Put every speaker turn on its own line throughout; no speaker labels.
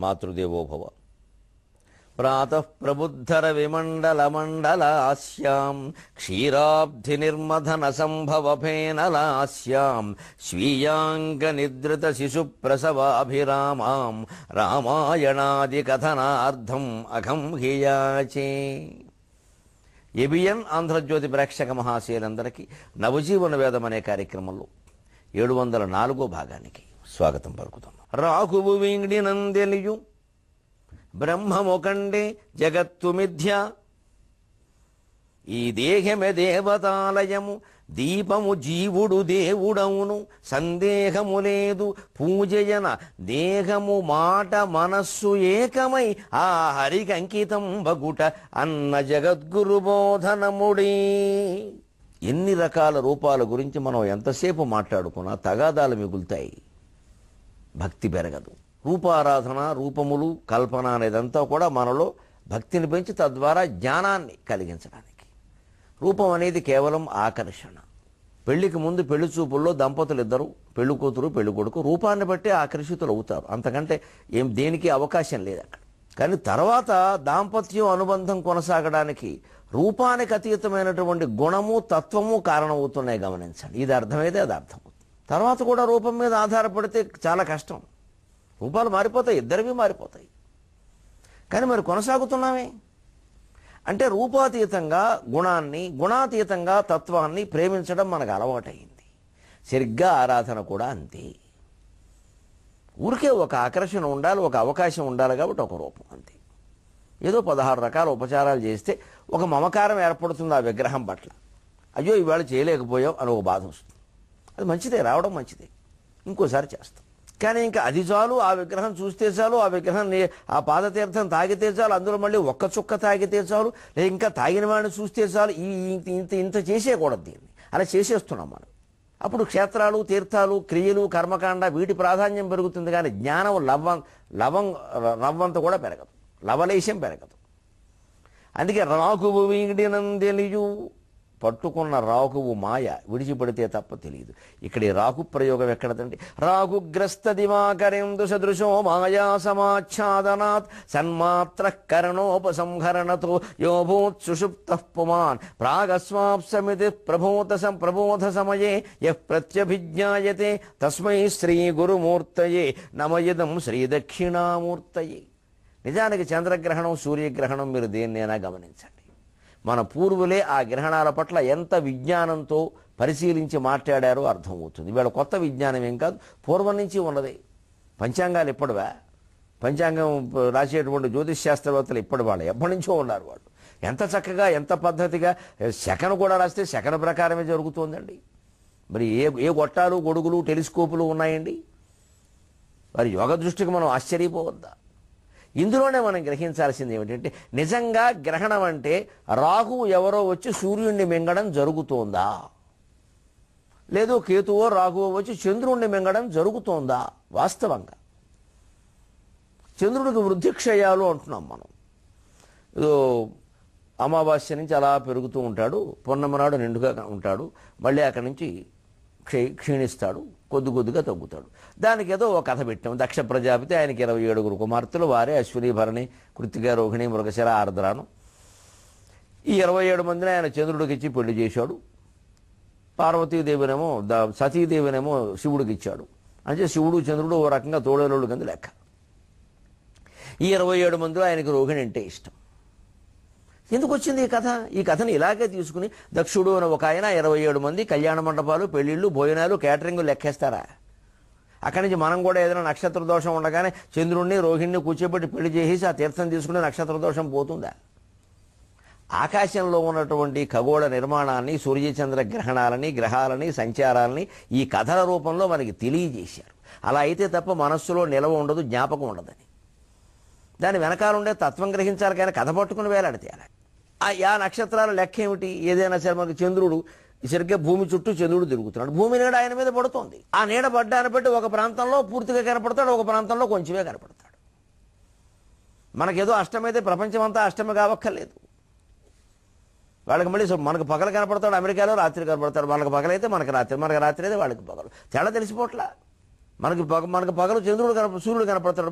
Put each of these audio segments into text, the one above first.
మాతృదేవోభవ. ప్రాతః ప్రబుద్ధర విమండలమండలాస్యాం క్షీరాబ్ధి నిర్మథన సంభవ ఫేనలాస్యాం స్వీయాంగ నిద్రిత శిశు ప్రసవాభిరామాం రామాయణాది కథనార్థం అఘం హియాచే. ఎబిఎన్ ఆంధ్రజ్యోతి ప్రేక్షక మహాశయులందరికీ నవజీవన వేదం అనే కార్యక్రమంలో 704వ భాగానికి స్వాగతం పలుకుతాం. రాఘువు వీండినందెలియు బ్రహ్మముకండే జగత్తు మిథ్య, ఈ దేహమే దేవతాలయము దీపము జీవుడు దేవుడవును సందేహము లేదు పూజయన దేహము మాట మనస్సు ఏకమై ఆ హరికంకితం బగుట అన్న జగద్గురు బోధనముడే. ఎన్ని రకాల రూపాల గురించి మనం ఎంతసేపు మాట్లాడుకున్నా తగాదాలు మిగులుతాయి, భక్తి పెరగదు. రూపారాధన, రూపములు, కల్పన అనేదంతా కూడా మనలో భక్తిని పెంచి తద్వారా జ్ఞానాన్ని కలిగించడానికి. రూపం అనేది కేవలం ఆకర్షణ. పెళ్లికి ముందు పెళ్లి చూపుల్లో దంపతులు ఇద్దరు, పెళ్లి కూతురు పెళ్లి కొడుకు రూపాన్ని బట్టి ఆకర్షితులు అవుతారు, అంతకంటే దేనికి అవకాశం లేదు అక్కడ. కానీ తర్వాత దాంపత్యం అనుబంధం కొనసాగడానికి రూపానికి అతీతమైనటువంటి గుణము తత్వము కారణమవుతున్నాయి. గమనించండి, ఇది అర్థమైతే అది అర్థమవుతుంది. తర్వాత కూడా రూపం మీద ఆధారపడితే చాలా కష్టం. రూపాలు మారిపోతాయి, ఇద్దరివి మారిపోతాయి. కానీ మరి కొనసాగుతున్నామే అంటే రూపాతీతంగా గుణాన్ని, గుణాతీతంగా తత్వాన్ని ప్రేమించడం మనకు అలవాటైంది. సరిగ్గా ఆరాధన కూడా అంతే. ఊరికే ఒక ఆకర్షణ ఉండాలి, ఒక అవకాశం ఉండాలి కాబట్టి ఒక రూపం అంతే. ఏదో 16 రకాల ఉపచారాలు చేస్తే ఒక మమకారం ఏర్పడుతుంది ఆ విగ్రహం పట్ల. అయ్యో ఇవాళ చేయలేకపోయావు అని ఒక బాధ వస్తుంది. అది మంచిదే, రావడం మంచిదే, ఇంకోసారి చేస్తాం. కానీ ఇంకా అది చాలు, ఆ విగ్రహం చూస్తే చాలు, ఆ విగ్రహం ఆ పాదతీర్థం తాగితే చాలు, అందులో మళ్ళీ ఒక్క చుక్క తాగితే చాలు, లేదా ఇంకా తాగిన వాడిని చూస్తే చాలు, ఇంత చేసేయకూడదు. దీన్ని అలా చేసేస్తున్నాం మనం. అప్పుడు క్షేత్రాలు, తీర్థాలు, క్రియలు, కర్మకాండ వీటి ప్రాధాన్యం పెరుగుతుంది, కానీ జ్ఞానం రవ్వంత కూడా పెరగదు, లవలేశం పెరగదు. అందుకే రాఘువు వీడినందెలియు, పట్టుకున్న రాఘువు మాయ విడిచిపడితే తప్ప తెలియదు. ఇక్కడ ఈ రాఘు ప్రయోగం ఎక్కడదండి? రాఘుగ్రస్త దివాకరేందు సదృశో మాయా సమాచ్ఛాదనాత్ సన్మాత్ర కరణోపసంహరణతో యోభూత్ సుషుప్త పుమాన్ ప్రాగస్వాప్సమితి ప్రబోధ సమయే యః ప్రత్యభిజ్ఞాయతే తస్మై శ్రీ గురుమూర్తయే నమయిదం శ్రీ దక్షిణామూర్తయే. నిజానికి చంద్రగ్రహణం, సూర్యగ్రహణం మీరు దేన్నైనా గమనించండి. మన పూర్వులే ఆ గ్రహణాల పట్ల ఎంత విజ్ఞానంతో పరిశీలించి మాట్లాడారో అర్థమవుతుంది. వీళ్ళ కొత్త విజ్ఞానం ఏం కాదు, పూర్వం నుంచి ఉన్నదే. పంచాంగాలు ఇప్పటివా? పంచాంగం రాసేటువంటి జ్యోతిష్ శాస్త్రవేత్తలు ఇప్పటి వాళ్ళు ఎప్పటి నుంచో ఉన్నారు. వాళ్ళు ఎంత చక్కగా, ఎంత పద్ధతిగా శకను కూడా రాస్తే శకన ప్రకారమే జరుగుతోందండి. మరి ఏ గొట్టాలు, గొడుగులు, టెలిస్కోపులు ఉన్నాయండి? వారి యోగ దృష్టికి మనం ఆశ్చర్యపోవద్దా? ఇందులోనే మనం గ్రహించాల్సింది ఏమిటంటే, నిజంగా గ్రహణం అంటే రాహువు ఎవరో వచ్చి సూర్యుడిని మింగడం జరుగుతోందా, లేదో కేతువో రాహువో వచ్చి చంద్రుడిని మింగడం జరుగుతోందా? వాస్తవంగా చంద్రుడికి వృద్ధిక్షయాలు అంటున్నాం మనం. ఏదో అమావాస్య నుంచి అలా పెరుగుతూ ఉంటాడు, పూర్ణిమ నాడు నిండుగా ఉంటాడు, మళ్ళీ అక్కడి నుంచి క్షీణిస్తాడు, కొద్దిగా తగ్గుతాడు. దానికి ఏదో ఒక కథ పెట్టాం. దక్ష ప్రజాపతి, ఆయనకి 27 కుమార్తెలు, వారే అశ్విని, భరణి, కృత్తిక, రోహిణి, మృగశిర, ఆర్ద్రాను. ఈ 27 మందిని ఆయన చంద్రుడికి ఇచ్చి పెళ్లి చేశాడు. పార్వతీదేవినేమో, సతీదేవినేమో శివుడికి ఇచ్చాడు. అంటే శివుడు చంద్రుడు ఓ రకంగా తోడేలోడు కింద లెక్క. ఈ 27 మందిలో ఆయనకి రోహిణి అంటే ఇష్టం. ఎందుకు వచ్చింది ఈ కథ? ఈ కథను ఇలాగే తీసుకుని దక్షుడు అని ఒక ఆయన 27 మంది కళ్యాణ మండపాలు, పెళ్లిళ్ళు, భోజనాలు, క్యాటరింగ్ లెక్కేస్తారా? అక్కడి నుంచి మనం కూడా ఏదైనా నక్షత్ర దోషం ఉండగానే చంద్రుణ్ణి, రోహిణిని కూర్చోబెట్టి పెళ్లి చేసి ఆ తీర్థం తీసుకుని నక్షత్ర దోషం పోతుందా? ఆకాశంలో ఉన్నటువంటి ఖగోళ నిర్మాణాన్ని, సూర్యచంద్ర గ్రహణాలని, గ్రహాలని, సంచారాలని ఈ కథల రూపంలో మనకి తెలియజేశారు. అలా అయితే తప్ప మనస్సులో నిలవ ఉండదు, జ్ఞాపకం ఉండదని. దాని వెనకాల ఉండే తత్వం గ్రహించాలి, కానీ కథ పట్టుకుని వేలాడితే అలా. ఆ నక్షత్రాల లెక్క ఏమిటి? ఏదైనా సరే మనకి చంద్రుడు సరిగ్గా భూమి చుట్టూ చంద్రుడు తిరుగుతున్నాడు, భూమి నీడ ఆయన మీద పడుతోంది. ఆ నీడ పడ్డాన్ని బట్టి ఒక ప్రాంతంలో పూర్తిగా కనపడతాడు, ఒక ప్రాంతంలో కొంచెమే కనపడతాడు. మనకేదో అష్టమైతే ప్రపంచం అంతా అష్టమి కావక్కర్లేదు. వాళ్ళకి మళ్ళీ మనకు పగలు కనపడతాడు, అమెరికాలో రాత్రి కనపడతాడు. వాళ్ళకి పగలైతే మనకు రాత్రి, మనకు రాత్రి అయితే వాళ్ళకి పగలు. తేడా తెలిసిపోట్లా. మనకు పగలు చంద్రుడు సూర్యుడు కనపడతాడు,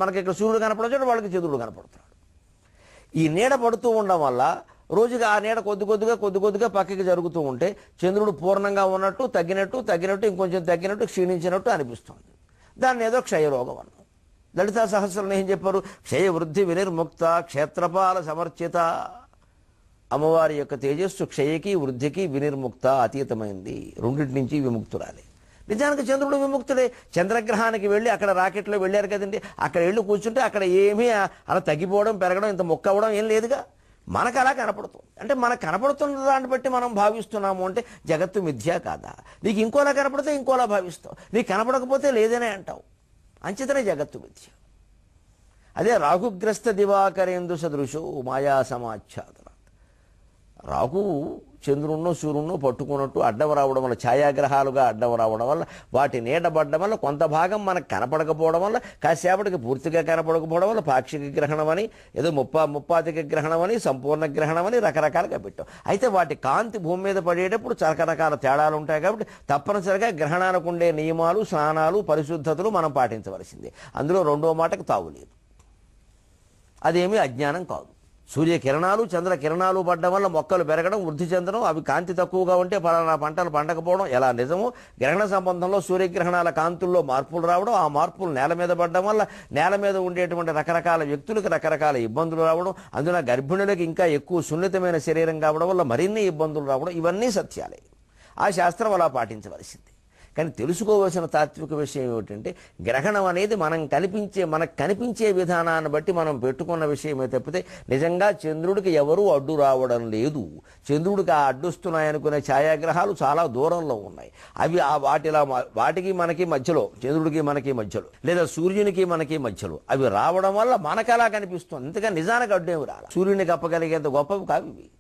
మనకి ఇక్కడ సూర్యుడు కనపడతాడు, వాళ్ళకి చంద్రుడు కనపడతాడు. ఈ నీడ పడుతూ ఉండడం వల్ల రోజుగా ఆ నీడ కొద్దిగా పక్కకి జరుగుతూ ఉంటే చంద్రుడు పూర్ణంగా ఉన్నట్టు, తగ్గినట్టు ఇంకొంచెం తగ్గినట్టు, క్షీణించినట్టు అనిపిస్తుంది. దాన్ని ఏదో క్షయరోగం అన్నాం. లలితా సహస్రంలో ఏం చెప్పారు? క్షయ వృద్ధి వినిర్ముక్త క్షేత్రపాల సమర్చిత. అమ్మవారి యొక్క తేజస్సు క్షయకి వృద్ధికి వినిర్ముక్త, అతీతమైంది, రెండింటి నుంచి విముక్తురాలి. నిజానికి చంద్రుడు విముక్తుడే. చంద్రగ్రహానికి వెళ్ళి అక్కడ రాకెట్లో వెళ్ళారు కదండి, అక్కడ వెళ్ళి కూర్చుంటే అక్కడ ఏమీ అలా తగ్గిపోవడం, పెరగడం, ఇంత మొక్క అవ్వడం ఏం లేదుగా. మనకు అలా కనపడుతుంది. అంటే మనకు కనపడుతున్న దాన్ని బట్టి మనం భావిస్తున్నాము అంటే జగత్తు మిథ్యా కాదా? నీకు ఇంకోలా కనపడితే ఇంకోలా భావిస్తావు, నీకు కనపడకపోతే లేదనే అంటావు. అంచేతనే జగత్తు మిథ్య. అదే రాహుగ్రస్త దివాకరేందు సదృశో మాయా సమాచ్ఛాదన. రాహు చంద్రున్నో సూర్యున్నో పట్టుకున్నట్టు అడ్డం రావడం వల్ల, ఛాయాగ్రహాలుగా అడ్డం రావడం వల్ల, వాటి నీడబడ్డం వల్ల కొంత భాగం మనకు కనపడకపోవడం వల్ల, కాసేపటికి పూర్తిగా కనపడకపోవడం వల్ల పాక్షిక గ్రహణం అని, ఏదో ముప్పాతిక గ్రహణం అని, సంపూర్ణ గ్రహణం అని రకరకాలుగా పెట్టాం. అయితే వాటి కాంతి భూమి మీద పడేటప్పుడు రకరకాల తేడాలు ఉంటాయి. కాబట్టి తప్పనిసరిగా గ్రహణాలకు ఉండే నియమాలు, స్నానాలు, పరిశుద్ధతలు మనం పాటించవలసిందే. అందులో రెండో మాటకు తావులేదు. అదేమీ అజ్ఞానం కాదు. సూర్యకిరణాలు, చంద్రకిరణాలు పడ్డం వల్ల మొక్కలు పెరగడం, వృద్ధి చెందడం, అవి కాంతి తక్కువగా ఉంటే పలానా పంటలు పండకపోవడం ఎలా నిజమో, గ్రహణ సంబంధంలో సూర్యగ్రహణాల కాంతుల్లో మార్పులు రావడం, ఆ మార్పులు నేల మీద పడడం వల్ల నేల మీద ఉండేటువంటి రకరకాల వ్యక్తులకు రకరకాల ఇబ్బందులు రావడం, అందులో గర్భిణులకు ఇంకా ఎక్కువ సున్నితమైన శరీరం కావడం వల్ల మరిన్ని ఇబ్బందులు రావడం, ఇవన్నీ సత్యాలే. ఆ శాస్త్రం అలా పాటించవలసింది. కానీ తెలుసుకోవాల్సిన తాత్విక విషయం ఏమిటంటే, గ్రహణం అనేది మనకు కనిపించే విధానాన్ని బట్టి మనం పెట్టుకున్న విషయమే తప్పితే నిజంగా చంద్రుడికి ఎవరూ అడ్డు రావడం లేదు. చంద్రుడికి ఆ అడ్డుస్తున్నాయనుకునే ఛాయాగ్రహాలు చాలా దూరంలో ఉన్నాయి. అవి వాటికి మనకి మధ్యలో, చంద్రుడికి మనకి మధ్యలో, లేదా సూర్యునికి మనకి మధ్యలో అవి రావడం వల్ల మనకు అలా కనిపిస్తుంది. అంతేగా నిజానికి అడ్డేమి రాలి. సూర్యునికి అప్పగలిగేంత గొప్పవి కావు ఇవి.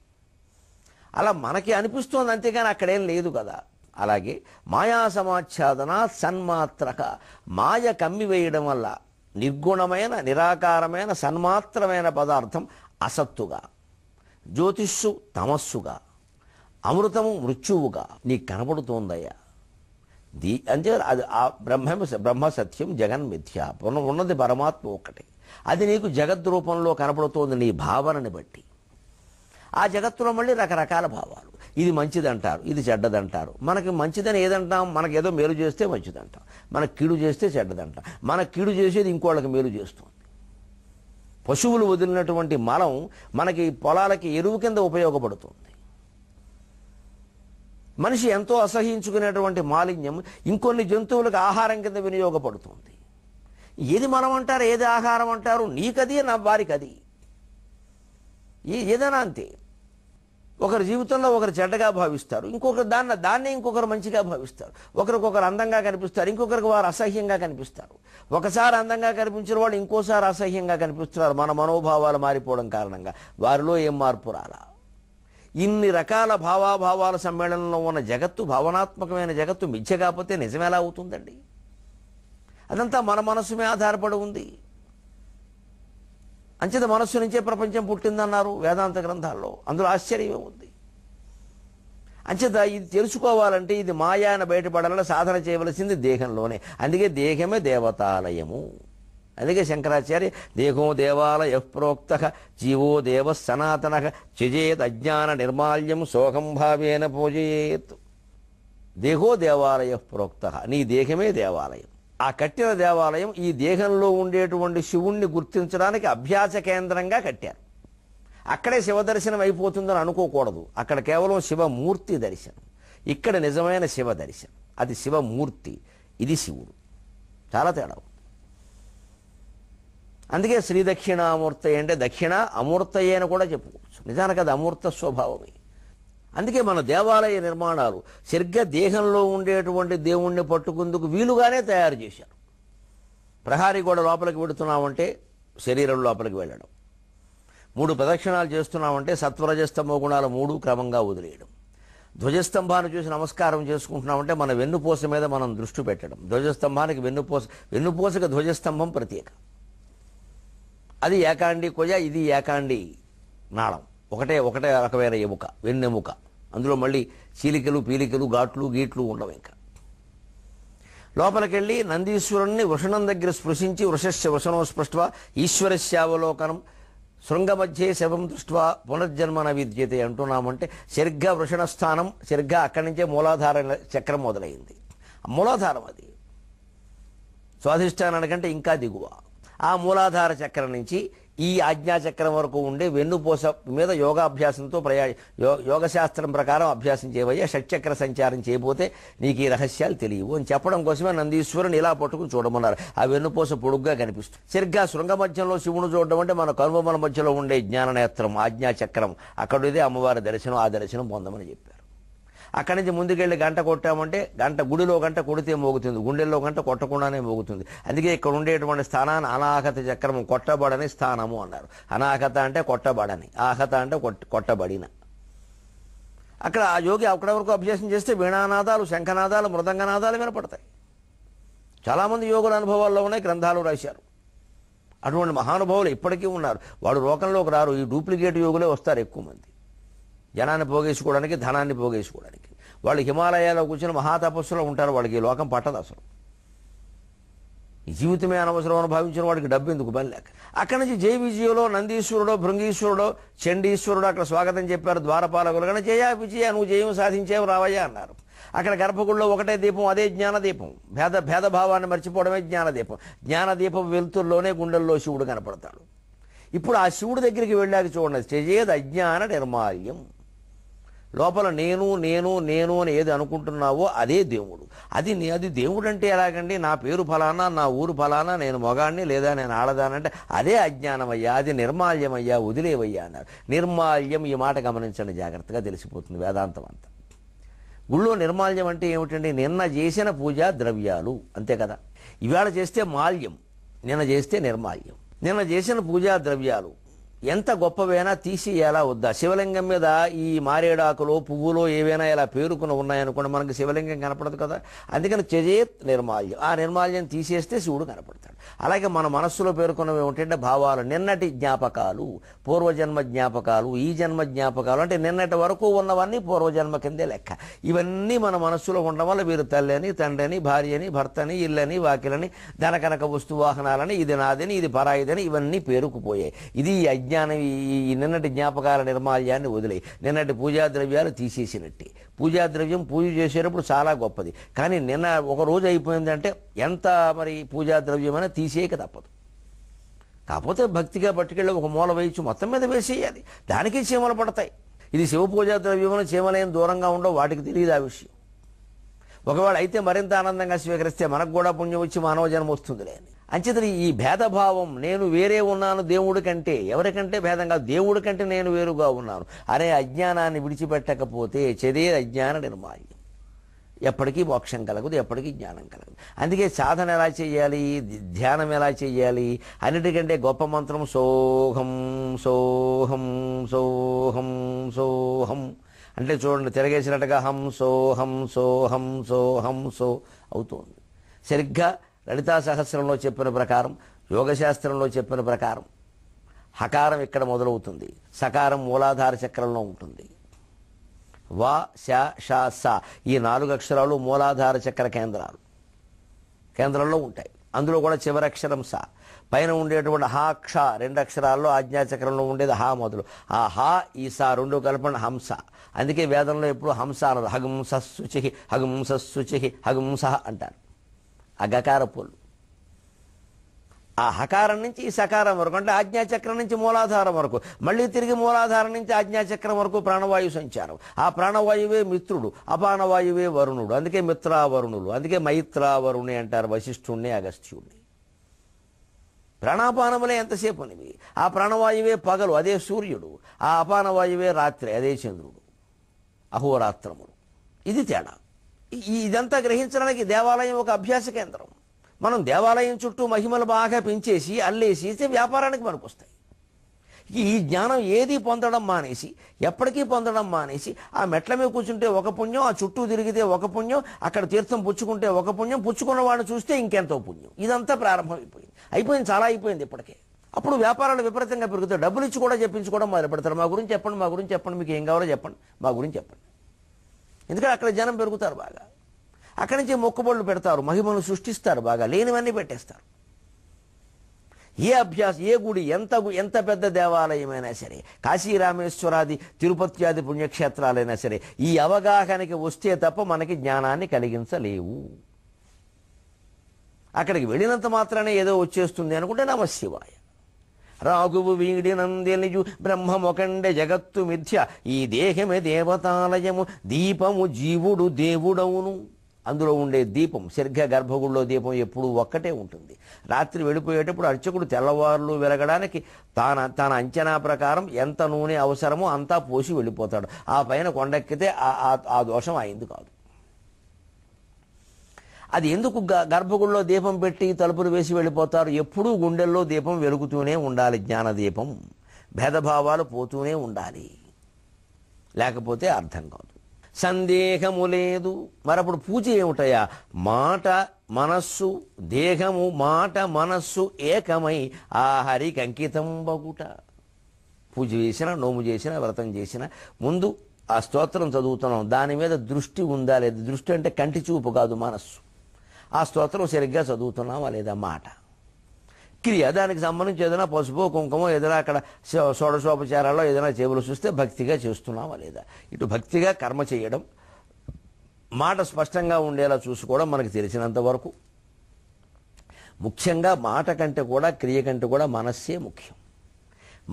అలా మనకి అనిపిస్తోంది, అంతేగాని అక్కడేం లేదు కదా. అలాగే మాయా సమాచ్ఛాదన సన్మాత్రక, మాయ కమ్మివేయడం వల్ల నిర్గుణమైన, నిరాకారమైన, సన్మాత్రమైన పదార్థం అసత్తుగా, జ్యోతిష్సు తమస్సుగా, అమృతము మృత్యువుగా నీకు కనపడుతోందయ్యా. అంటే అది ఆ బ్రహ్మ సత్యం, జగన్మిథ్య, ఉన్నది పరమాత్మ ఒక్కటే. అది నీకు జగద్రూపంలో కనపడుతోంది నీ భావనని బట్టి. ఆ జగత్తులో మళ్ళీ రకరకాల భావాలు. ఇది మంచిదంటారు, ఇది చెడ్డదంటారు. మనకి మంచిదని ఏదంటాం? మనకి ఏదో మేలు చేస్తే మంచిదంటాం, మనకు కీడు చేస్తే చెడ్డదంటాం. మనకు కీడు చేసేది ఇంకోళ్ళకి మేలు చేస్తుంది. పశువులు వదిలినటువంటి మలం మనకి పొలాలకి ఎరువు కింద ఉపయోగపడుతుంది. మనిషి ఎంతో అసహించుకునేటువంటి మాలిన్యం ఇంకొన్ని జంతువులకు ఆహారం కింద వినియోగపడుతుంది. ఏది మలం అంటారు, ఏది ఆహారం అంటారు? నీకది, నా వారికది. ఏదైనా అంతే. ఒకరి జీవితంలో ఒకరు చెడ్డగా భావిస్తారు, ఇంకొకరు దాన్నే ఇంకొకరు మంచిగా భావిస్తారు. ఒకరికొకరు అందంగా కనిపిస్తారు, ఇంకొకరికి వారు అసహ్యంగా కనిపిస్తారు. ఒకసారి అందంగా కనిపించిన వాళ్ళు ఇంకోసారి అసహ్యంగా కనిపిస్తున్నారు. మన మనోభావాలు మారిపోవడం కారణంగా వారిలో ఏం మార్పు రాలా. ఇన్ని రకాల భావాల సమ్మేళనంలో ఉన్న జగత్తు, భావనాత్మకమైన జగత్తు మిథ్య కాకపోతే నిజమేలా అవుతుందండి? అదంతా మన మనస్సు మీద ఆధారపడి ఉంది. అంచేత మనస్సు నుంచే ప్రపంచం పుట్టిందన్నారు వేదాంత గ్రంథాల్లో. అందులో ఆశ్చర్యమే ఉంది. అంచేత ఇది తెలుసుకోవాలంటే, ఇది మాయాన బయటపడాలని సాధన చేయవలసింది దేహంలోనే. అందుకే దేహమే దేవతాలయము. అందుకే శంకరాచార్య దేహో దేవాలయ ప్రోక్త జీవో దేవ సనాతన త్యజేత్ అజ్ఞాన నిర్మాల్యం సోహం భావేన పూజయేత్. దేహో దేవాలయ ప్రోక్త, నీ దేహమే దేవాలయం. ఆ కట్టిన దేవాలయం ఈ దేహంలో ఉండేటువంటి శివుణ్ణి గుర్తించడానికి అభ్యాస కేంద్రంగా కట్టారు. అక్కడే శివ దర్శనం అయిపోతుందని అనుకోకూడదు. అక్కడ కేవలం శివమూర్తి దర్శనం, ఇక్కడ నిజమైన శివ దర్శనం. అది శివమూర్తి, ఇది శివుడు. చాలా తేడా. అందుకే శ్రీ దక్షిణామూర్తయ్య అంటే దక్షిణ అమూర్తయ్య అని కూడా చెప్పుకోవచ్చు. నిజానికి అది అమూర్త స్వభావమే. అందుకే మన దేవాలయ నిర్మాణాలు సరిగ్గా దేహంలో ఉండేటువంటి దేవుణ్ణి పట్టుకుందుకు వీలుగానే తయారు చేశారు. ప్రహారీ గోడ లోపలికి వెడుతున్నామంటే శరీరం లోపలికి వెళ్ళడం, 3 ప్రదక్షిణాలు చేస్తున్నామంటే సత్వరజస్తమో గుణాలు 3 క్రమంగా వదిలేయడం, ధ్వజస్తంభాన్ని చూసి నమస్కారం చేసుకుంటున్నామంటే మన వెన్నుపూస మీద మనం దృష్టి పెట్టడం. ధ్వజస్తంభానికి వెన్నుపూసకి ధ్వజస్తంభం ప్రత్యేక. అది ఏకాండి కొయ్య, ఇది ఏకాండి నాళం. ఒకటే రకమైన ఎముక, వెన్నెముక. అందులో మళ్ళీ చీలికలు, పీలికలు, ఘాట్లు, గీట్లు ఉండవు. ఇంకా లోపలికెళ్ళి నందీశ్వరుణ్ణి వృషణం దగ్గర స్పృశించి వృషస్య వృషణో స్పృష్ట్వా ఈశ్వరస్యావలోకనం శృంగమధ్యే శవం దృష్ట్వా పునర్జన్మన విద్యతే అంటున్నామంటే సరిగ్గా వృషణ స్థానం సరిగ్గా అక్కడి నుంచే మూలాధార చక్రం మొదలైంది. మూలాధారం అది స్వాధిష్టానానికంటే ఇంకా దిగువ. ఆ మూలాధార చక్రం నుంచి ఈ ఆజ్ఞాచక్రం వరకు ఉండే వెన్నుపూస మీద యోగాభ్యాసంతో యోగశాస్త్రం ప్రకారం అభ్యాసం చేయవయ్యా, షట్చక్ర సంచారం చేయబోతే నీకు ఈ రహస్యాలు తెలియవు అని చెప్పడం కోసమే నందీశ్వరుని ఇలా పట్టుకుని చూడమన్నారు. ఆ వెన్నుపూస పొడుగ్గా కనిపిస్తుంది. సరిగ్గా శృంగ మధ్యంలో శివుని చూడడం అంటే మన కనుబొమ్మల మధ్యలో ఉండే జ్ఞాననేత్రం ఆజ్ఞాచక్రం అక్కడిదే అమ్మవారి దర్శనం. ఆ దర్శనం పొందమని చెప్పారు. అక్కడి నుంచి ముందుకెళ్ళి గంట కొట్టామంటే గంట గుడిలో గంట కొడితే మోగుతుంది, గుండెల్లో గంట కొట్టకుండానే మోగుతుంది. అందుకే ఇక్కడ ఉండేటువంటి స్థానాన్ని అనాహత చక్రము కొట్టబడని స్థానము అన్నారు. అనాహత అంటే కొట్టబడని, ఆహత అంటే కొట్టబడిన. అక్కడ ఆ యోగి అక్కడ వరకు అభ్యాసం చేస్తే వీణానాదాలు, శంఖనాదాలు, మృదంగనాదాలు వినపడతాయి. చాలామంది యోగుల అనుభవాల్లో ఉన్నాయి, గ్రంథాలు రాశారు. అటువంటి మహానుభావులు ఇప్పటికీ ఉన్నారు. వాడు లోకంలోకి రారు, ఈ డూప్లికేట్ యోగులే వస్తారు ఎక్కువ మంది. జనాన్ని పోగేసుకోవడానికి, ధనాన్ని పోగేసుకోవడానికి. వాళ్ళు హిమాలయాల్లో కూర్చొని మహాతపస్సులో ఉంటారు. వాళ్ళకి ఈ లోకం పట్టదు అసలు. ఈ జీవితమే అనవసరం అని భావించిన వాడికి డబ్బు ఎందుకు పని లేక. అక్కడి నుంచి జయ విజయలో నందీశ్వరుడో భృంగీశ్వరుడో చండీశ్వరుడు అక్కడ స్వాగతం చెప్పారు ద్వారపాలకులు. కానీ జయ విజయ నువ్వు జయం సాధించేవు రావయ్యా అన్నారు. అక్కడ గర్భగుడిలో ఒకటే దీపం, అదే జ్ఞానదీపం. భేదభావాన్ని మర్చిపోవడమే జ్ఞానదీపం. జ్ఞానదీపం వెలుతుల్లోనే గుండెల్లో శివుడు కనపడతాడు. ఇప్పుడు ఆ శివుడి దగ్గరికి వెళ్ళాక చూడండి, చేజేది అజ్ఞాన నిర్మాల్యం. లోపల నేను నేను నేను అని ఏది అనుకుంటున్నావో అదే దేవుడు. అది దేవుడు అంటే ఎలాగండి? నా పేరు ఫలానా, నా ఊరు ఫలానా, నేను మొగాడిని లేదా నేను ఆడదానంటే అదే అజ్ఞానమయ్యా, అది నిర్మాల్యమయ్యా, వదిలేవయ్యా అన్నారు. నిర్మాల్యం, ఈ మాట గమనించండి, జాగ్రత్తగా తెలిసిపోతుంది వేదాంతం అంతా. గుళ్ళో నిర్మాల్యం అంటే ఏమిటండి? నిన్న చేసిన పూజా ద్రవ్యాలు అంతే కదా. ఇవాళ చేస్తే మాల్యం, నిన్న చేస్తే నిర్మాల్యం. నిన్న చేసిన పూజా ద్రవ్యాలు ఎంత గొప్పవైనా తీసేయాలా వద్దా? శివలింగం మీద ఈ మారేడాకులో పువ్వులో ఏవైనా ఇలా పేరుకుని ఉన్నాయనుకోండి, మనకు శివలింగం కనపడదు కదా. అందుకని చేజేత్ నిర్మాల్యం, ఆ నిర్మాల్యం తీసేస్తే శివుడు కనపడతాడు. అలాగే మన మనస్సులో పేర్కొన్నవి ఏమిటంటే భావాలు, నిన్నటి జ్ఞాపకాలు, పూర్వజన్మ జ్ఞాపకాలు, ఈ జన్మ జ్ఞాపకాలు. అంటే నిన్నటి వరకు ఉన్నవన్నీ పూర్వజన్మ కిందే లెక్క. ఇవన్నీ మన మనస్సులో ఉండడం వల్ల వీరు తల్లిని, తండ్రిని, భార్యని, భర్తని, ఇల్లని, వాకిలని, ధనకనక వస్తు వాహనాలని, ఇది నాదని, ఇది పరాయిదని, ఇవన్నీ పేరుకుపోయాయి. ఇది అజ్ఞానం. ఈ నిన్నటి జ్ఞాపకాల నిర్మాల్యాన్ని వదిలే, నిన్నటి పూజా ద్రవ్యాలు తీసేసినట్టే. పూజా ద్రవ్యం పూజ చేసేటప్పుడు చాలా గొప్పది, కానీ నిన్న ఒక రోజు అయిపోయిందంటే ఎంత మరి పూజా ద్రవ్యమైనా తీసేయక తప్పదు. కాకపోతే భక్తిగా పట్టుకెళ్ళి ఒక మూల వేయచ్చు, మొత్తం మీద వేసేయాలి. దానికి చీమలు పడతాయి. ఇది శివ పూజా ద్రవ్యమును చీమలేం దూరంగా ఉండవు, వాటికి తెలియదు ఆ విషయం. ఒకవేళ అయితే మరింత ఆనందంగా స్వీకరిస్తే మనకు కూడా పుణ్యం వచ్చి మానవ జన్మ వస్తుందిలే అని. అంచేతని ఈ భేదభావం, నేను వేరే ఉన్నాను దేవుడి కంటే, ఎవరికంటే భేదంగా దేవుడి కంటే నేను వేరుగా ఉన్నాను అనే అజ్ఞానాన్ని విడిచిపెట్టకపోతే చదే అజ్ఞాన నిర్మాల్యం. ఎప్పటికీ మోక్షం కలగదు, ఎప్పటికీ జ్ఞానం కలగదు. అందుకే సాధన ఎలా చేయాలి, ధ్యానం ఎలా చేయాలి, అన్నిటికంటే గొప్ప మంత్రం సోహం సోహం సోహం సోహం. అంటే చూడండి, తిరగేసినట్టుగా హం సోహం సోహం సోహం సో అవుతుంది. సరిగ్గా లలితా సహస్రంలో చెప్పిన ప్రకారం, యోగశాస్త్రంలో చెప్పిన ప్రకారం హకారం ఇక్కడ మొదలవుతుంది, సకారం మూలాధార చక్రంలో ఉంటుంది. వా శ ష స ఈ 4 అక్షరాలు మూలాధార చక్ర కేంద్రంలో ఉంటాయి. అందులో కూడా చివరి అక్షరం స. పైన ఉండేటువంటి హా క్ష 2 అక్షరాల్లో ఆజ్ఞాచక్రంలో ఉండేది హా మొదలు. ఆ హా ఈ స 2 కలపండి హంస. అందుకే వేదంలో ఎప్పుడు హంస అన్నది. హగంస శుచి, హగంస శుచి, హగంస అంటారు. అగకార పూలు. ఆ హకారం నుంచి ఈ సకారం వరకు, అంటే ఆజ్ఞాచక్రం నుంచి మూలాధారం వరకు, మళ్ళీ తిరిగి మూలాధారం నుంచి ఆజ్ఞాచక్రం వరకు ప్రాణవాయు సంచారం. ఆ ప్రాణవాయువే మిత్రుడు, అపానవాయువే వరుణుడు. అందుకే మిత్రావరుణులు, అందుకే మైత్రావరుణి అంటారు వశిష్ఠుణ్ణి, అగస్త్యుణ్ణి. ప్రాణాపానములే ఎంతసేపు అనివి. ఆ ప్రాణవాయువే పగలు, అదే సూర్యుడు. ఆ అపానవాయువే రాత్రి, అదే చంద్రుడు. అహోరాత్రములు. ఇది తేడా. ఇదంతా గ్రహించడానికి దేవాలయం ఒక అభ్యాస కేంద్రం. మనం దేవాలయం చుట్టూ మహిమలు బాగా పెంచేసి అల్లేసి వ్యాపారానికి మనకొస్తాయి. ఈ జ్ఞానం ఏది పొందడం మానేసి, ఎప్పటికీ పొందడం మానేసి, ఆ మెట్ల మీద కూర్చుంటే ఒక పుణ్యం, ఆ చుట్టూ తిరిగితే ఒక పుణ్యం, అక్కడ తీర్థం పుచ్చుకుంటే ఒక పుణ్యం, పుచ్చుకున్న వాడిని చూస్తే ఇంకెంతో పుణ్యం. ఇదంతా అయిపోయింది, చాలా అయిపోయింది ఇప్పటికే. అప్పుడు వ్యాపారాలు విపరీతంగా పెరుగుతాయి. డబ్బులు ఇచ్చి కూడా చెప్పించుకోవడం మొదలు పెడతారు. మా గురించి చెప్పండి, మా గురించి చెప్పండి, మీకు ఏం కావాలో చెప్పండి, మా గురించి చెప్పండి. ఎందుకంటే అక్కడ జనం పెరుగుతారు బాగా. అక్కడి నుంచి మొక్కుబళ్ళు పెడతారు, మహిమను సృష్టిస్తారు, బాగా లేనివన్నీ పెట్టేస్తారు. ఏ గుడి ఎంత పెద్ద దేవాలయమైనా సరే, కాశీ రామేశ్వరాది తిరుపత్యాది పుణ్యక్షేత్రాలైనా సరే, ఈ అవగాహనకి వస్తే తప్ప మనకి జ్ఞానాన్ని కలిగించలేవు. అక్కడికి వెళ్ళినంత మాత్రానే ఏదో వచ్చేస్తుంది అనుకుంటే నమశివాయ. రాఘువు వీడినందెలియు బ్రహ్మమొకండె జగత్తు మిథ్య, ఈ దేహమే దేవతాలయము దీపము జీవుడు దేవుడవును. అందులో ఉండే దీపం, సరిగ్గా గర్భగుడిలో దీపం ఎప్పుడూ ఒక్కటే ఉంటుంది. రాత్రి వెళ్ళిపోయేటప్పుడు అర్చకుడు తెల్లవారులు వెలగడానికి తన అంచనా ప్రకారం ఎంత నూనె అవసరమో అంతా పోసి వెళ్ళిపోతాడు. ఆ పైన కొండెక్కితే ఆ దోషం అయింది కాదు. అది ఎందుకు గర్భగుడిలో దీపం పెట్టి తలుపులు వేసి వెళ్ళిపోతారు? ఎప్పుడూ గుండెల్లో దీపం వెలుగుతూనే ఉండాలి, జ్ఞానదీపం. భేదభావాలు పోతూనే ఉండాలి, లేకపోతే అర్థం కాదు. సందేహము లేదు. మరప్పుడు పూజ ఏమిటయా? మాట మనస్సు, దేహము మాట మనస్సు ఏకమై ఆ హరికి అంకితం బగుట. పూజ చేసినా, నోము చేసినా, వ్రతం చేసినా ముందు ఆ స్తోత్రం చదువుతున్నాం, దాని మీద దృష్టి ఉందా లేదా? దృష్టి అంటే కంటి చూపు కాదు, మనస్సు. ఆ స్తోత్రం సరిగ్గా చదువుతున్నామా లేదా? మాట క్రియ, దానికి సంబంధించి ఏదైనా పసుపు కుంకుమ ఏదైనా అక్కడ షోడశోపచారాల్లో ఏదైనా చెవులు చూస్తే భక్తిగా చేస్తున్నామా లేదా? ఇటు భక్తిగా కర్మ చేయడం, మాట స్పష్టంగా ఉండేలా చూసుకోవడం మనకు తెలిసినంత వరకు. ముఖ్యంగా మాట కంటే కూడా క్రియ కంటే కూడా మనస్సే ముఖ్యం.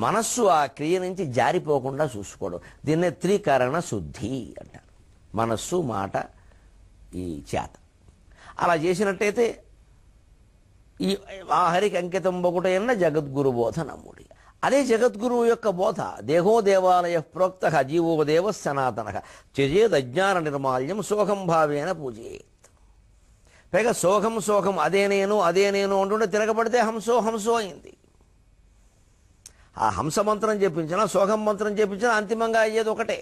మనస్సు ఆ క్రియ నుంచి జారిపోకుండా చూసుకోవడం, దీన్నే త్రికరణ శుద్ధి అంటారు. మనస్సు, మాట, ఈ చేత. అలా చేసినట్టయితే ఈ ఆ హరికి అంకితం బొగుటైన జగద్గురు బోధ నమ్ముడి. అదే జగద్గురువు యొక్క బోధ. దేహో దేవాలయ ప్రోక్త జీవో దేవ సనాతన త్యజేద్ అజ్ఞాన నిర్మాల్యం సోహం భావేన పూజయేత్. పైగా సోహం అదే నేను అంటుంటే తిరగబడితే హంసో అయింది. ఆ హంస మంత్రం చెప్పించినా, సోహం మంత్రం చెప్పించినా అంతిమంగా అయ్యేది ఒకటే.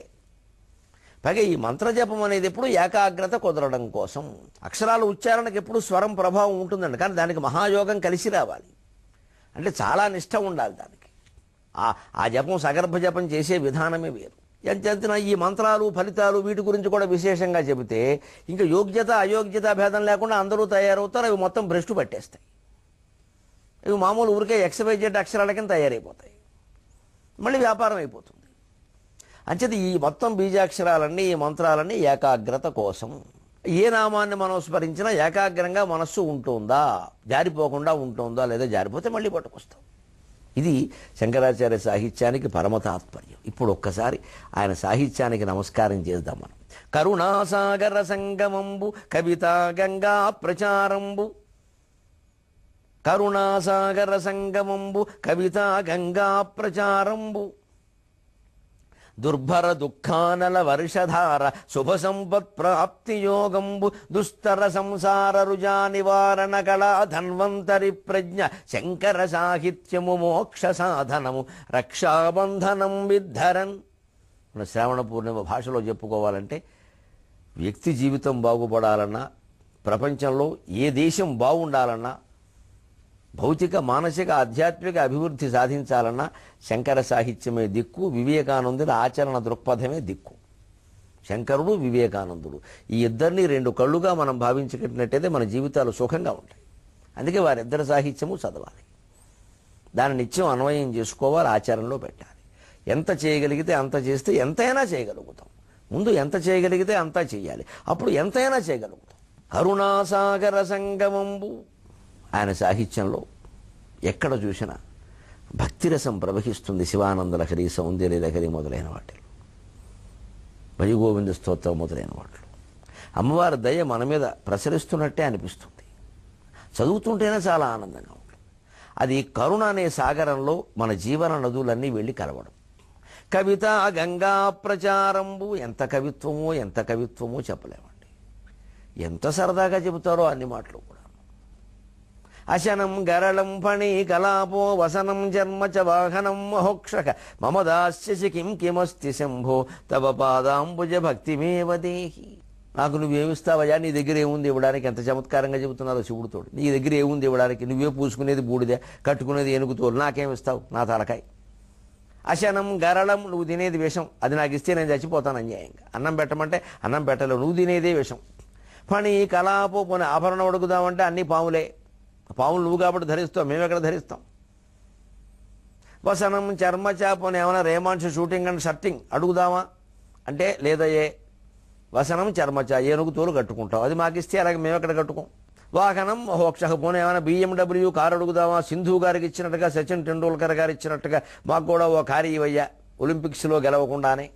పైగా ఈ మంత్రజపం అనేది ఎప్పుడు ఏకాగ్రత కుదరడం కోసం. అక్షరాలు ఉచ్చారణకు ఎప్పుడు స్వరం ప్రభావం ఉంటుందండి, కానీ దానికి మహాయోగం కలిసి రావాలి. అంటే చాలా నిష్ఠ ఉండాలి దానికి. ఆ జపం సగర్భ జపం చేసే విధానమే వేరు. ఎంతెంతన ఈ మంత్రాలు ఫలితాలు వీటి గురించి కూడా విశేషంగా చెబితే ఇంకా యోగ్యత అయోగ్యత భేదం లేకుండా అందరూ తయారవుతారు. అవి మొత్తం భ్రష్టు పట్టేస్తాయి. ఇవి మామూలు ఊరికే XYZ అక్షరాల కింద తయారైపోతాయి, మళ్ళీ వ్యాపారం అయిపోతుంది. అంచేది ఈ మొత్తం బీజాక్షరాలన్నీ, ఈ మంత్రాలన్నీ ఏకాగ్రత కోసం. ఏ నామాన్ని మనం స్మరించినా ఏకాగ్రంగా మనస్సు ఉంటుందా, జారిపోకుండా ఉంటుందా, లేదా జారిపోతే మళ్ళీ పట్టుకొస్తాం. ఇది శంకరాచార్య సాహిత్యానికి పరమ తాత్పర్యం. ఇప్పుడు ఒక్కసారి ఆయన సాహిత్యానికి నమస్కారం చేద్దాం మనం. కరుణాసాగర సంగమంబు కవితా గంగా ప్రచారంబు, కరుణాసాగర సంగమంబు కవితా గంగా ప్రచారంబు, దుర్భర దుఃఖానల వర్షధార శుభ సంపత్ ప్రాప్తి యోగంబు, దుస్తర సంసార రుజా నివారణ కళా ధన్వంతరి ప్రజ్ఞ, శంకర సాహిత్యము మోక్ష సాధనము రక్షాబంధనం విద్ధరన్. మన శ్రావణ పూర్ణిమ భాషలో చెప్పుకోవాలంటే, వ్యక్తి జీవితం బాగుపడాలన్నా, ప్రపంచంలో ఏ దేశం బాగుండాలన్నా, భౌతిక మానసిక ఆధ్యాత్మిక అభివృద్ధి సాధించాలన్నా శంకర సాహిత్యమే దిక్కు, వివేకానందుని ఆచరణ దృక్పథమే దిక్కు. శంకరుడు, వివేకానందుడు ఈ ఇద్దరిని రెండు కళ్ళుగా మనం భావించుకున్నట్టయితే మన జీవితాలు సుఖంగా ఉంటాయి. అందుకే వారిద్దరి సాహిత్యము చదవాలి, దాన్ని నిత్యం అన్వయం చేసుకోవాలి, ఆచరణలో పెట్టాలి. ఎంత చేయగలిగితే అంత చేస్తే ఎంతైనా చేయగలుగుతాం. ముందు ఎంత చేయగలిగితే అంతా చేయాలి, అప్పుడు ఎంతైనా చేయగలుగుతాం. కరుణాసాగర సంగమంబు. ఆయన సాహిత్యంలో ఎక్కడ చూసినా భక్తిరసం ప్రవహిస్తుంది. శివానంద లహరి, సౌందర్య లహరి మొదలైన వాటిలో, భజగోవింద స్తోత్రం మొదలైన వాటిలో అమ్మవారి దయ మన మీద ప్రసరిస్తున్నట్టే అనిపిస్తుంది. చదువుతుంటేనే చాలా ఆనందంగా ఉంటుంది. అది కరుణ అనే సాగరంలో మన జీవన నదులన్నీ వెళ్ళి కలవడం. కవిత గంగా ప్రచారంబు. ఎంత కవిత్వమో చెప్పలేమండి. ఎంత సరదాగా చెబుతారో అన్ని మాటలు కూడా. అశనం గరళం ఫణి కలాపో వసనం జన్మ చ వాహనం మహోక్షక మమ దాస్యసి కిం కిమస్తి శంభో తవ పాదాంబుజ భక్తిమేవ దేహి. నాకు నువ్వేమిస్తావయ్యా, నీ దగ్గర ఏముంది ఇవ్వడానికి? ఎంత చమత్కారంగా చెబుతున్నారో శివుడితో. నీ దగ్గర ఏముంది ఇవ్వడానికి? నువ్వే పూసుకునేది బూడిదే, కట్టుకునేది ఏనుగుతోలు, నాకేమిస్తావు? నా తలకాయ. అశనం గరళం, నువ్వు తినేది విషం, అది నాకు ఇస్తే నేను చచ్చిపోతాను అన్యాయంగా. అన్నం పెట్టమంటే అన్నం పెట్టలేవు, నువ్వు తినేదే విషం. ఫణి కలాపు పోనీ ఆభరణం అడుగుదామంటే అన్ని పాములే. పాములు నువ్వు కాబట్టి ధరిస్తావు, మేము ఎక్కడ ధరిస్తాం. వసనం చర్మచాపని ఏమైనా రేమాంశ షూటింగ్ అండ్ షర్టింగ్ అడుగుదామా అంటే లేదయ్యే. వసనం చర్మచ ఏనుగు తోలు కట్టుకుంటాం, అది మాకు ఇస్తే అలాగే మేము ఎక్కడ కట్టుకోం. వాహనం హోక్ష పోనీ ఏమైనా BMW కారు అడుగుదామా, సింధు గారికి ఇచ్చినట్టుగా సచిన్ టెండూల్కర్ గారు ఇచ్చినట్టుగా మాకు కూడా ఓ కారు ఇవయ్యా ఒలింపిక్స్లో గెలవకుండానే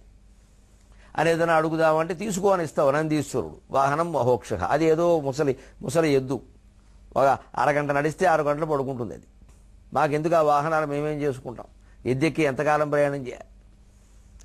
అని ఏదైనా అడుగుదామంటే తీసుకోని ఇస్తావు నందీశ్వరుడు. వాహనం మహోక్ష, అది ఏదో ముసలి ఎద్దు, ఒక అరగంట నడిస్తే 6 గంటలు పడుకుంటుంది. అది మాకెందుకు ఆ వాహనాలు మేమేం చేసుకుంటాం, ఎద్దెక్కి ఎంతకాలం ప్రయాణం చేయాలి.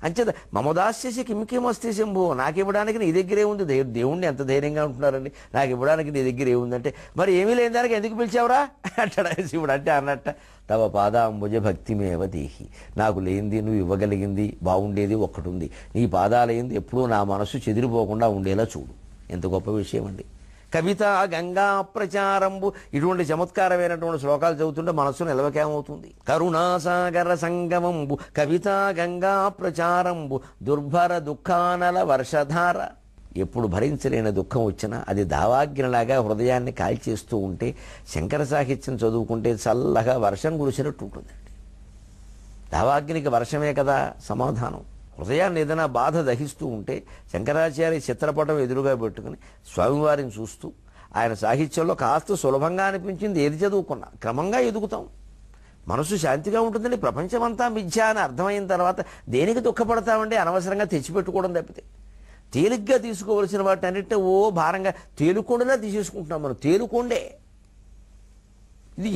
అంచేత మమదాస్యసి కింకిమస్తి శంభు, నాకు ఇవ్వడానికి నీ దగ్గరే ఉంది. దేవుణ్ణి ఎంత ధైర్యంగా ఉంటున్నారండి, నాకు ఇవ్వడానికి నీ దగ్గర ఏముందంటే మరి ఏమీ లేని దానికి ఎందుకు పిలిచావురా అంటాడు శివుడు. అంటే అన్నట్ట తవ పాదాంబుజ భక్తిమేవ దేహి, నాకు లేనిది నువ్వు ఇవ్వగలిగింది బాగుండేది ఒక్కటి ఉంది, నీ పాదాలైంది ఎప్పుడూ నా మనసు చెదిరిపోకుండా ఉండేలా చూడు. ఎంత గొప్ప విషయం అండి. కవిత గంగా ప్రచారంబు, ఇటువంటి చమత్కారమైనటువంటి శ్లోకాలు చదువుతుంటే మనస్సు నిలవకేమవుతుంది. కరుణాసాగర సంగమంబు కవిత గంగా ప్రచారంబు దుర్భర దుఃఖానల వర్షధార. ఎప్పుడు భరించలేని దుఃఖం వచ్చినా అది దావాగ్నిలాగా హృదయాన్ని కాల్చేస్తూ ఉంటే శంకర సాహిత్యం చదువుకుంటే చల్లగా వర్షం కురిసినట్టు ఉంటుందండి. దావాగ్నికి వర్షమే కదా సమాధానం. హృదయాన్ని ఏదైనా బాధ దహిస్తూ ఉంటే శంకరాచార్య చిత్రపటం ఎదురుగా పెట్టుకుని స్వామివారిని చూస్తూ ఆయన సాహిత్యంలో కాస్త సులభంగా అనిపించింది ఏది చదువుకున్నా క్రమంగా ఎదుగుతాం. మనసు శాంతిగా ఉంటుందండి. ప్రపంచమంతా మిథ్య అని అర్థమైన తర్వాత దేనికి దుఃఖపడతామండి, అనవసరంగా తెచ్చిపెట్టుకోవడం తప్పితే. తేలిగ్గా తీసుకోవలసిన వాటి అన్నింటే భారంగా తేలుకొండలా తీసేసుకుంటున్నాం మనం. తేలుకొండే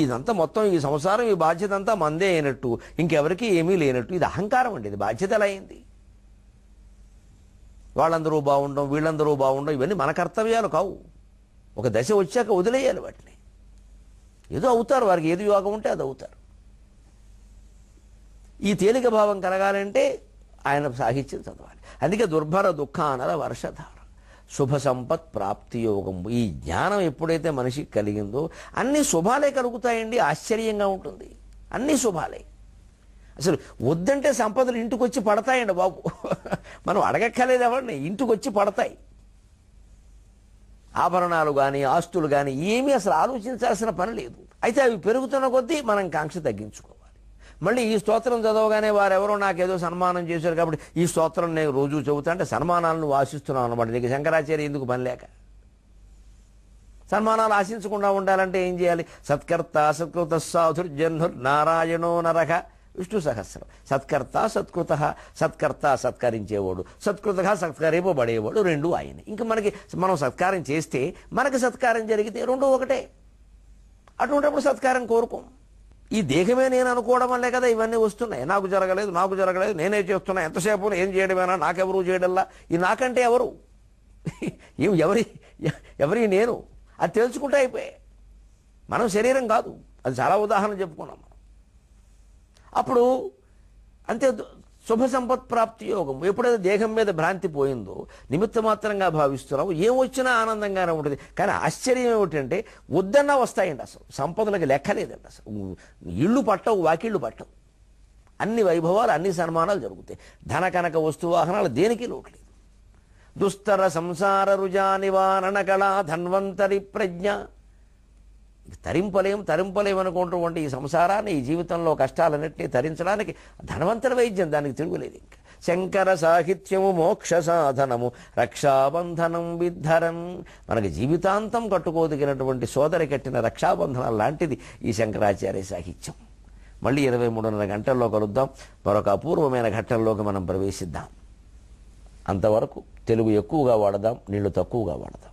ఇదంతా మొత్తం ఈ సంసారం, ఈ బాధ్యత అంతా మందే అయినట్టు, ఇంకెవరికి ఏమీ లేనట్టు. ఇది అహంకారం అండి. ఇది బాధ్యత ఎలా అయింది? వాళ్ళందరూ బాగుండడం, వీళ్ళందరూ బాగుండడం, ఇవన్నీ మన కర్తవ్యాలు కావు. ఒక దశ వచ్చాక వదిలేయాలి వాటిని. ఏదో అవుతారు, వారికి ఏది యోగం ఉంటే అది అవుతారు. ఈ తేలిక భావం కలగాలంటే ఆయన సాహిత్యం చదవాలి. అందుకే దుర్భర దుఃఖానల వర్షధార శుభ సంపత్ ప్రాప్తి యోగం. ఈ జ్ఞానం ఎప్పుడైతే మనిషికి కలిగిందో అన్ని శుభాలే కలుగుతాయండి. ఆశ్చర్యంగా ఉంటుంది, అన్ని శుభాలే. అసలు వద్దంటే సంపదలు ఇంటికి వచ్చి పడతాయండి బాబు. మనం అడగక్కర్లేదు ఎవరిని, ఇంటికి వచ్చి పడతాయి. ఆభరణాలు కానీ ఆస్తులు కానీ ఏమీ అసలు ఆలోచించాల్సిన పని లేదు. అయితే అవి పెరుగుతున్న కొద్దీ మనం కాంక్ష తగ్గించుకోవాలి. మళ్ళీ ఈ స్తోత్రం చదవగానే వారెవరో నాకేదో సన్మానం చేశారు కాబట్టి ఈ స్తోత్రం నేను రోజు చెబుతా అంటే సన్మానాలను ఆశిస్తున్నాను అనమాట. నీకు శంకరాచార్య ఎందుకు పని లేక? సన్మానాలు ఆశించకుండా ఉండాలంటే ఏం చేయాలి? సత్కర్త సత్కృత సాధుర్జన్హుర్ నారాయణో నరక విష్ణు సహస్రం. సత్కర్త సత్కృత, సత్కర్త సత్కరించేవాడు, సత్కృత సత్కరింపబడేవాడు, రెండు ఆయన. ఇంకా మనం సత్కారం చేస్తే మనకి సత్కారం జరిగితే రెండు ఒకటే. అటువంటిప్పుడు సత్కారం కోరుకోం. ఈ దేహమే నేను అనుకోవడం వల్లే కదా ఇవన్నీ వస్తున్నాయి. నాకు జరగలేదు, నేనే చేస్తున్నా, ఎంతసేపు ఏం చేయడమేనా, నాకెవరు చేయడంలా. ఈ నాకంటే ఎవరు ఎవరి నేను అది తెలుసుకుంటే అయిపోయాయి. మనం శరీరం కాదు, అది చాలా ఉదాహరణ చెప్పుకున్నాం మనం. అప్పుడు అంతే శుభ సంపత్ ప్రాప్తి యోగం. ఎప్పుడైతే దేహం మీద భ్రాంతి పోయిందో, నిమిత్త మాత్రంగా భావిస్తున్నావు, ఏం వచ్చినా ఆనందంగానే ఉంటుంది. కానీ ఆశ్చర్యం ఏమిటంటే వద్దన్నా వస్తాయండి. అసలు సంపదలకు లెక్కలేదండి. అసలు ఇళ్ళు పట్టవు, వాకిళ్ళు పట్టవు. అన్ని వైభవాలు, అన్ని సన్మానాలు జరుగుతాయి. ధన కనక వస్తువాహనాలు దేనికి లోట్లేదు. దుస్తర సంసార రుజానివారణ కళా ధన్వంతరి ప్రజ్ఞ. తరింపలేం అనుకుంటున్నటువంటి ఈ సంసారాన్ని, ఈ జీవితంలో కష్టాలన్నింటినీ తరించడానికి ధనవంతర వైద్యం, దానికి తిరుగులేదు. ఇంకా శంకర సాహిత్యము మోక్ష సాధనము రక్షాబంధనం విద్ధరన్. మనకి జీవితాంతం కట్టుకోదగినటువంటి సోదరి కట్టిన రక్షాబంధనం లాంటిది ఈ శంకరాచార్య సాహిత్యం. మళ్ళీ 23:30 గంటల్లో కలుద్దాం. మరొక అపూర్వమైన ఘట్టంలోకి మనం ప్రవేశిద్దాం. అంతవరకు తెలుగు ఎక్కువగా వాడదాం, నీళ్లు తక్కువగా వాడదాం.